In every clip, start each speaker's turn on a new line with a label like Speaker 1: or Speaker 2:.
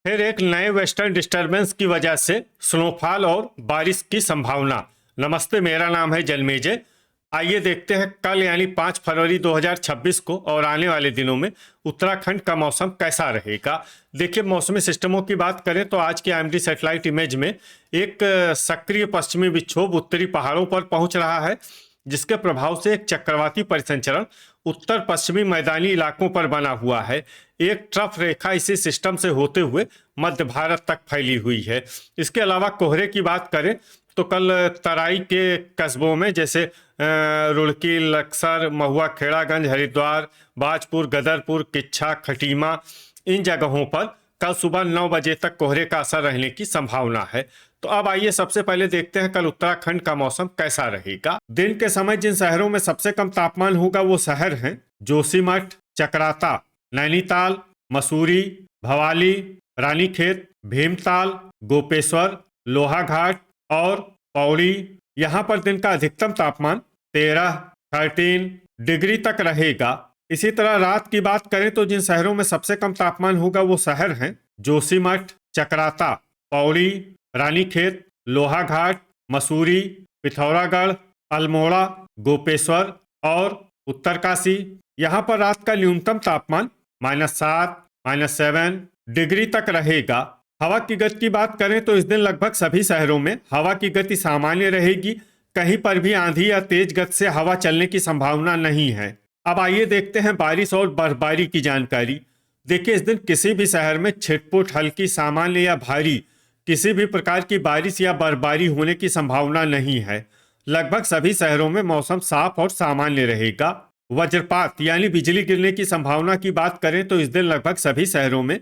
Speaker 1: फिर एक नए वेस्टर्न डिस्टरबेंस की वजह से स्नोफॉल और बारिश की संभावना। नमस्ते, मेरा नाम है जन्मेजय। आइए देखते हैं कल यानी 5 फरवरी 2026 को और आने वाले दिनों में उत्तराखंड का मौसम कैसा रहेगा। देखिए, मौसमी सिस्टमों की बात करें तो आज की IMD सैटेलाइट इमेज में एक सक्रिय पश्चिमी विक्षोभ उत्तरी पहाड़ों पर पहुंच रहा है, जिसके प्रभाव से एक चक्रवाती परिसंचरण उत्तर पश्चिमी मैदानी इलाकों पर बना हुआ है। एक ट्रफ रेखा इसी सिस्टम से होते हुए मध्य भारत तक फैली हुई है। इसके अलावा कोहरे की बात करें तो कल तराई के कस्बों में जैसे रुड़की, लक्सर, महुआ, खेड़ागंज, हरिद्वार, बाजपुर, गदरपुर, किच्छा, खटीमा, इन जगहों पर कल सुबह 9 बजे तक कोहरे का असर रहने की संभावना है। तो अब आइए सबसे पहले देखते हैं कल उत्तराखंड का मौसम कैसा रहेगा। दिन के समय जिन शहरों में सबसे कम तापमान होगा वो शहर हैं जोशीमठ, चकराता, नैनीताल, मसूरी, भवाली, रानीखेत, भीमताल, गोपेश्वर, लोहाघाट और पौड़ी। यहाँ पर दिन का अधिकतम तापमान 13 डिग्री तक रहेगा। इसी तरह रात की बात करें तो जिन शहरों में सबसे कम तापमान होगा वो शहर हैं जोशीमठ, चकराता, पौड़ी, रानीखेत, लोहाघाट, मसूरी, पिथौरागढ़, अल्मोड़ा, गोपेश्वर और उत्तरकाशी। यहाँ पर रात का न्यूनतम तापमान -7, -7 डिग्री तक रहेगा। हवा की गति की बात करें तो इस दिन लगभग सभी शहरों में हवा की गति सामान्य रहेगी। कहीं पर भी आंधी या तेज गति से हवा चलने की संभावना नहीं है। अब आइए देखते हैं बारिश और बर्फबारी की जानकारी। देखिए, इस दिन किसी भी शहर में छिटपुट, हल्की, सामान्य या भारी किसी भी प्रकार की बारिश या बर्फबारी होने की संभावना नहीं है। लगभग सभी शहरों में मौसम साफ और सामान्य रहेगा। वज्रपात यानी बिजली गिरने की संभावना की बात करें तो इस दिन लगभग सभी शहरों में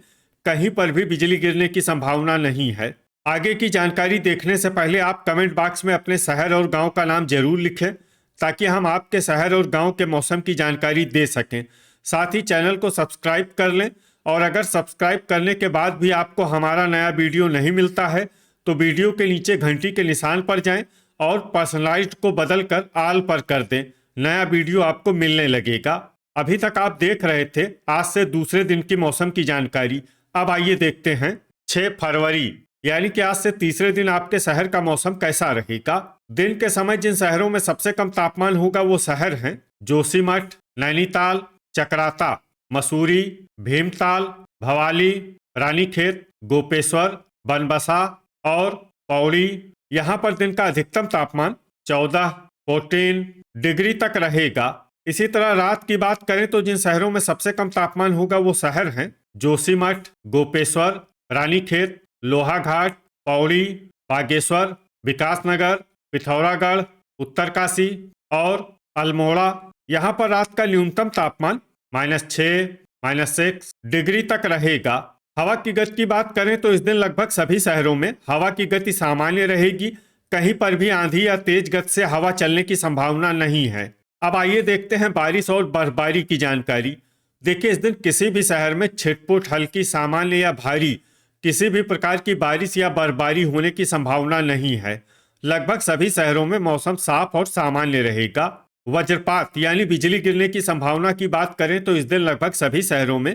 Speaker 1: कहीं पर भी बिजली गिरने की संभावना नहीं है। आगे की जानकारी देखने से पहले आप कमेंट बॉक्स में अपने शहर और गांव का नाम जरूर लिखें, ताकि हम आपके शहर और गांव के मौसम की जानकारी दे सकें। साथ ही चैनल को सब्सक्राइब कर लें, और अगर सब्सक्राइब करने के बाद भी आपको हमारा नया वीडियो नहीं मिलता है तो वीडियो के नीचे घंटी के निशान पर जाएं और पर्सनलाइज्ड को बदलकर ऑल पर कर दें। नया वीडियो आपको मिलने लगेगा। अभी तक आप देख रहे थे आज से दूसरे दिन की मौसम की जानकारी। अब आइए देखते हैं 6 फरवरी यानी कि आज से तीसरे दिन आपके शहर का मौसम कैसा रहेगा। दिन के समय जिन शहरों में सबसे कम तापमान होगा वो शहर हैं जोशीमठ, नैनीताल, चकराता, मसूरी, भीमताल, भवाली, रानीखेत, गोपेश्वर, बनबसा और पौड़ी। यहाँ पर दिन का अधिकतम तापमान 14 डिग्री तक रहेगा। इसी तरह रात की बात करें तो जिन शहरों में सबसे कम तापमान होगा वो शहर हैं जोशीमठ, गोपेश्वर, रानीखेत, लोहाघाट, पौड़ी, बागेश्वर, विकासनगर, पिथौरागढ़, उत्तरकाशी और अल्मोड़ा। यहाँ पर रात का न्यूनतम तापमान -6, -6 डिग्री तक रहेगा। हवा की गति की बात करें तो इस दिन लगभग सभी शहरों में हवा की गति सामान्य रहेगी। कहीं पर भी आंधी या तेज गति से हवा चलने की संभावना नहीं है। अब आइए देखते हैं बारिश और बर्फबारी की जानकारी। देखिए, इस दिन किसी भी शहर में छिटपुट, हल्की, सामान्य या भारी किसी भी प्रकार की बारिश या बर्फबारी होने की संभावना नहीं है। लगभग सभी शहरों में मौसम साफ और सामान्य रहेगा। वज्रपात यानी बिजली गिरने की संभावना की बात करें तो इस दिन लगभग सभी शहरों में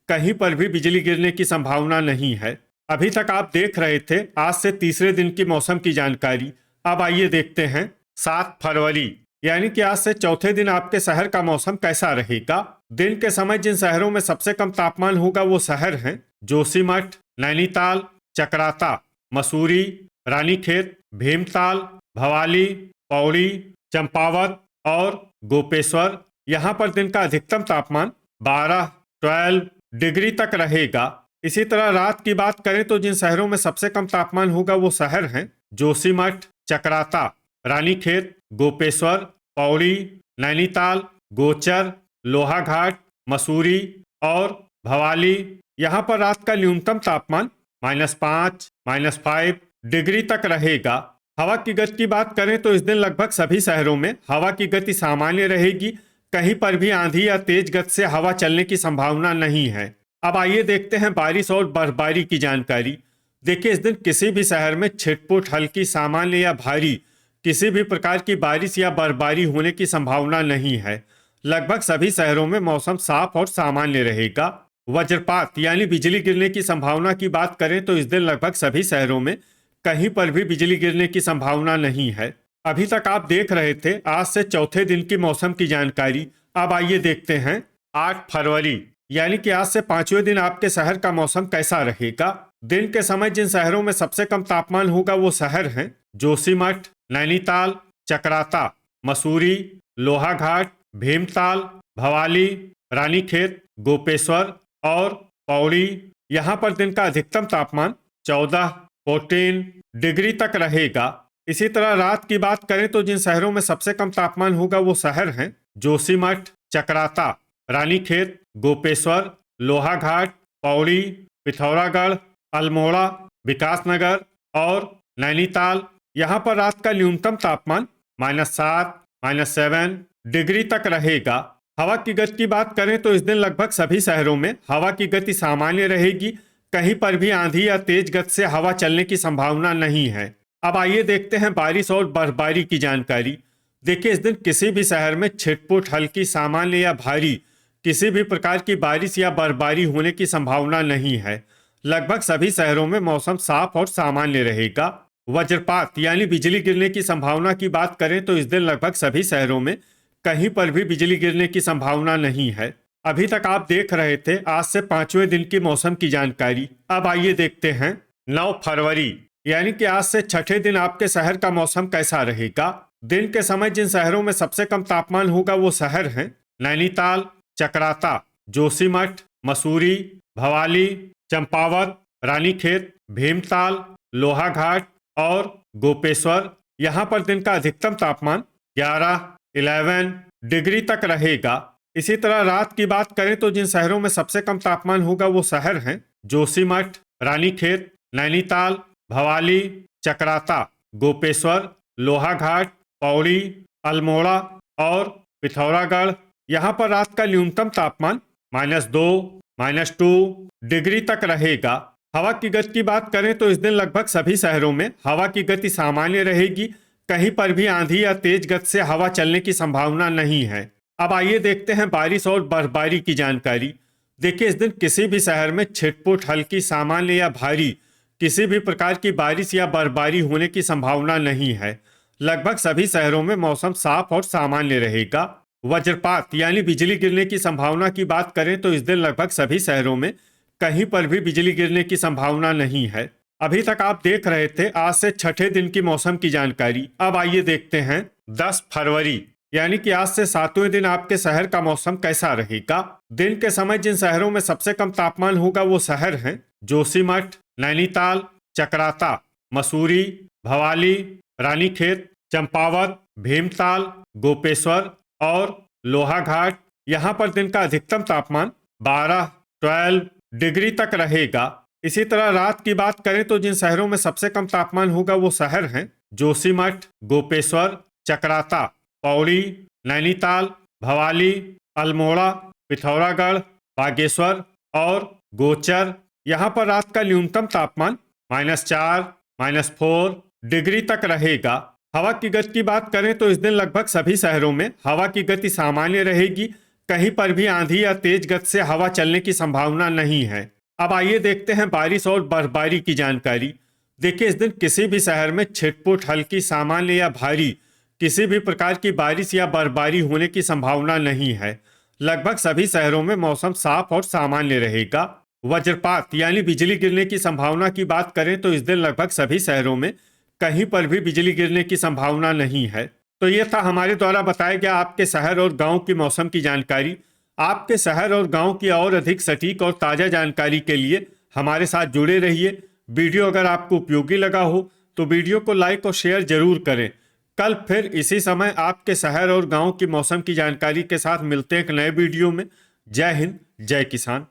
Speaker 1: कहीं पर भी बिजली गिरने की संभावना नहीं है। अभी तक आप देख रहे थे आज से तीसरे दिन की मौसम की जानकारी। अब आइए देखते हैं 7 फरवरी यानी कि आज से चौथे दिन आपके शहर का मौसम कैसा रहेगा। दिन के समय जिन शहरों में सबसे कम तापमान होगा वो शहर हैं जोशीमठ, नैनीताल, चकराता, मसूरी, रानीखेत, भीमताल, भवाली, पौड़ी, चंपावत और गोपेश्वर। यहाँ पर दिन का अधिकतम तापमान 12 डिग्री तक रहेगा। इसी तरह रात की बात करें तो जिन शहरों में सबसे कम तापमान होगा वो शहर हैं जोशीमठ, चकराता, रानीखेत, गोपेश्वर, पौड़ी, नैनीताल, गोचर, लोहाघाट, मसूरी और भवाली। यहाँ पर रात का न्यूनतम तापमान -5, -5 डिग्री तक रहेगा। हवा की गति की बात करें तो इस दिन लगभग सभी शहरों में हवा की गति सामान्य रहेगी। कहीं पर भी आंधी या तेज गति से हवा चलने की संभावना नहीं है। अब आइए देखते हैं बारिश और बर्फबारी की जानकारी। देखिए, इस दिन किसी भी शहर में छिटपुट, हल्की, सामान्य या भारी किसी भी प्रकार की बारिश या बर्फबारी होने की संभावना नहीं है। लगभग सभी शहरों में मौसम साफ और सामान्य रहेगा। वज्रपात यानी बिजली गिरने की संभावना की बात करें तो इस दिन लगभग सभी शहरों में कहीं पर भी बिजली गिरने की संभावना नहीं है। अभी तक आप देख रहे थे आज से चौथे दिन की मौसम की जानकारी। अब आइए देखते हैं 8 फरवरी यानी कि आज से 5वें दिन आपके शहर का मौसम कैसा रहेगा। दिन के समय जिन शहरों में सबसे कम तापमान होगा वो शहर हैं जोशीमठ, नैनीताल, चकराता, मसूरी, लोहाघाट, भीमताल, भवाली, रानीखेत, गोपेश्वर और पौड़ी। यहाँ पर दिन का अधिकतम तापमान 14 डिग्री तक रहेगा। इसी तरह रात की बात करें तो जिन शहरों में सबसे कम तापमान होगा वो शहर हैं जोशीमठ, चकराता, रानीखेत, गोपेश्वर, लोहाघाट, पौड़ी, पिथौरागढ़, अल्मोड़ा, विकासनगर और नैनीताल। यहाँ पर रात का न्यूनतम तापमान -7, -7 डिग्री तक रहेगा। हवा की गति की बात करें तो इस दिन लगभग सभी शहरों में हवा की गति सामान्य रहेगी। कहीं पर भी आंधी या तेज गति से हवा चलने की संभावना नहीं है। अब आइए देखते हैं बारिश और बर्फबारी की जानकारी। देखिए इस दिन किसी भी शहर में छिटपुट, हल्की, सामान्य या भारी किसी भी प्रकार की बारिश या बर्फबारी होने की संभावना नहीं है। लगभग सभी शहरों में मौसम साफ और सामान्य रहेगा। वज्रपात यानी बिजली गिरने की संभावना की बात करें तो इस दिन लगभग सभी शहरों में कहीं पर भी बिजली गिरने की संभावना नहीं है। अभी तक आप देख रहे थे आज से 5वें दिन की मौसम की जानकारी। अब आइए देखते हैं 9 फरवरी यानी कि आज से 6ठे दिन आपके शहर का मौसम कैसा रहेगा। दिन के समय जिन शहरों में सबसे कम तापमान होगा वो शहर हैं नैनीताल, चकराता, जोशीमठ, मसूरी, भवाली, चंपावत, रानीखेत, भीमताल, लोहाघाट और गोपेश्वर। यहाँ पर दिन का अधिकतम तापमान 11 डिग्री तक रहेगा। इसी तरह रात की बात करें तो जिन शहरों में सबसे कम तापमान होगा वो शहर हैं जोशीमठ, रानीखेत, नैनीताल, भवाली, चकराता, गोपेश्वर, लोहाघाट, पौड़ी, अल्मोड़ा और पिथौरागढ़। यहाँ पर रात का न्यूनतम तापमान -2, -2 डिग्री तक रहेगा। हवा की गति की बात करें तो इस दिन लगभग सभी शहरों में हवा की गति सामान्य रहेगी। कहीं पर भी आंधी या तेज गति से हवा चलने की संभावना नहीं है। अब आइए देखते हैं बारिश और बर्फबारी की जानकारी। देखिए इस दिन किसी भी शहर में छिटपुट, हल्की, सामान्य या भारी किसी भी प्रकार की बारिश या बर्फबारी होने की संभावना नहीं है। लगभग सभी शहरों में मौसम साफ और सामान्य रहेगा। वज्रपात यानी बिजली गिरने की संभावना की बात करें तो इस दिन लगभग सभी शहरों में कहीं पर भी बिजली गिरने की संभावना नहीं है। अभी तक आप देख रहे थे आज से 6ठे दिन की मौसम की जानकारी। अब आइए देखते हैं 10 फरवरी यानी कि आज से 7वें दिन आपके शहर का मौसम कैसा रहेगा। दिन के समय जिन शहरों में सबसे कम तापमान होगा वो शहर हैं जोशीमठ, नैनीताल, चकराता, मसूरी, भवाली, रानीखेत, चंपावत, भीमताल, गोपेश्वर और लोहाघाट। यहाँ पर दिन का अधिकतम तापमान 12 डिग्री तक रहेगा। इसी तरह रात की बात करें तो जिन शहरों में सबसे कम तापमान होगा वो शहर हैं जोशीमठ, गोपेश्वर, चकराता, पौड़ी, नैनीताल, भवाली, अल्मोड़ा, पिथौरागढ़, बागेश्वर और गोचर। यहाँ पर रात का न्यूनतम तापमान -4, -4 डिग्री तक रहेगा। हवा की गति की बात करें तो इस दिन लगभग सभी शहरों में हवा की गति सामान्य रहेगी। कहीं पर भी आंधी या तेज गति से हवा चलने की संभावना नहीं है। अब आइए देखते हैं बारिश और बर्फबारी की जानकारी। देखिए इस दिन किसी भी शहर में छिटपुट, हल्की, सामान्य या भारी किसी भी प्रकार की बारिश या बर्फबारी होने की संभावना नहीं है। लगभग सभी शहरों में मौसम साफ और सामान्य रहेगा। वज्रपात यानी बिजली गिरने की संभावना की बात करें तो इस दिन लगभग सभी शहरों में कहीं पर भी बिजली गिरने की संभावना नहीं है। तो ये था हमारे द्वारा बताया गया आपके शहर और गांव की मौसम की जानकारी। आपके शहर और गांव की और अधिक सटीक और ताज़ा जानकारी के लिए हमारे साथ जुड़े रहिए। वीडियो अगर आपको उपयोगी लगा हो तो वीडियो को लाइक और शेयर जरूर करें। कल फिर इसी समय आपके शहर और गांव की मौसम की जानकारी के साथ मिलते हैं एक नए वीडियो में। जय हिंद, जय किसान।